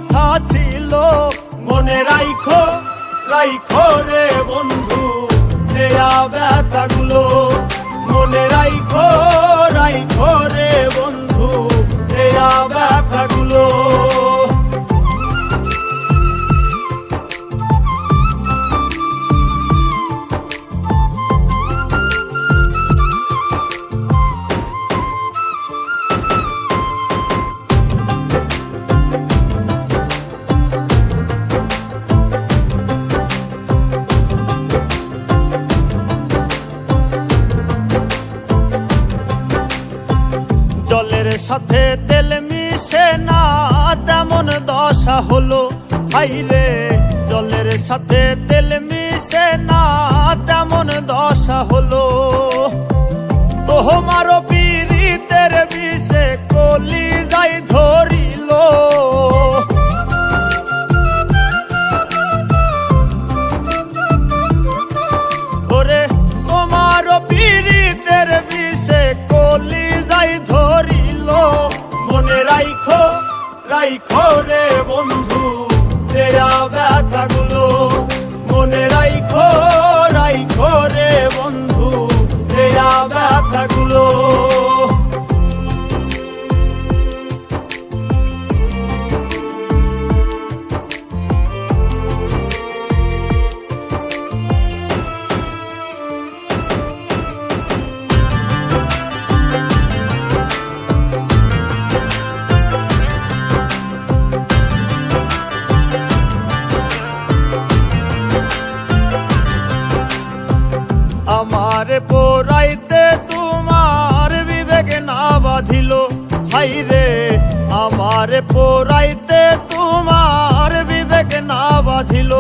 কথা ছিল, মনে রাইখো রাইখো রে বন্ধু দেয়া ব্যথাগুলো, মনে রাইখো রাইখো রে বন্ধু দেয়া ব্যথাগুলো। জলের সাথে তেল মিশে না তেমন দশা হলো, হাইরে জলের সাথে তেল মিশে না তেমন দশা হলো। তোমার পীড়িতের বিষে কলিজাই ধরিল, ওরে তোমার পীড়িতের বিষে কলিজাই ধরিল, মনে রাইখো রাইখো রে বন্ধু দেয়া ব্যথাগুলো, মনে রাইখো রাইখো রে বন্ধু দেয়া ব্যথাগুলো। আমারে পোড়াইতে তোমার বিবেক না বাঁধিল, হাইরে আমারে পোড়াইতে তোমার বিবেক না বাঁধিল।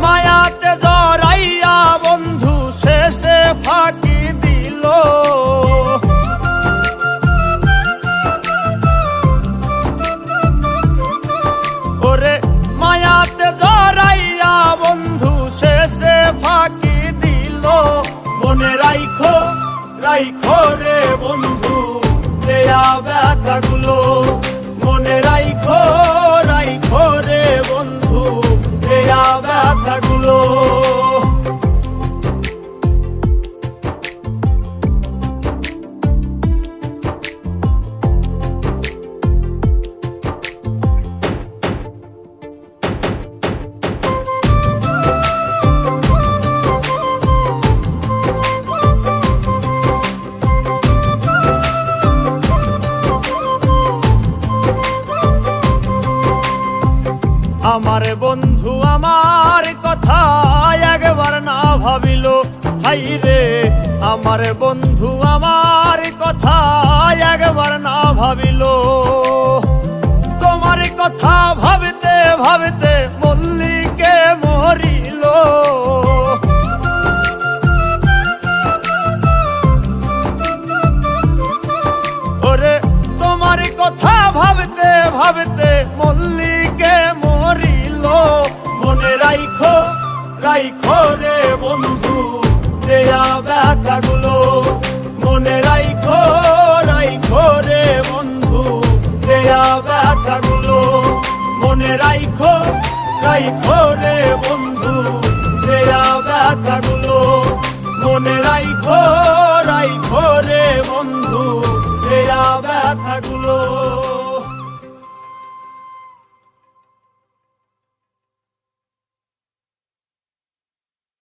মায়াতে জড়াইয়া বন্ধু শেষে ফাঁকি দিল, ওরে মায়াতে জড়াইয়া বন্ধু শেষে ফাঁকি, মনে রাইখো রাইখো রে বন্ধু দেয়া ব্যথাগুলো, মনে রাইখো রাইখো রে বন্ধু দেয়া ব্যথাগুলো। আমার বন্ধু আমার কথা একবার না ভাবিল, হাইরে আমার বন্ধু আমার কথা একবার না ভাবিল। তোমার কথা ভাবতে ভাবতে মল্লিকে মরিল, ওরে তোমার কথা ভাবতে ভাবতে মল্লিকে মরিল, মনে রাইখো রাইখো রে বন্ধু দেয়া ব্যথাগুলো, মনে রাইখো রাইখো রে বন্ধু দেয়া ব্যথাগুলো, মনে রাইখো রাইখো রে বন্ধু দেয়া ব্যথাগুলো, মনে রাইখো রাইখো রে বন্ধু দেয়া ব্যথাগুলো।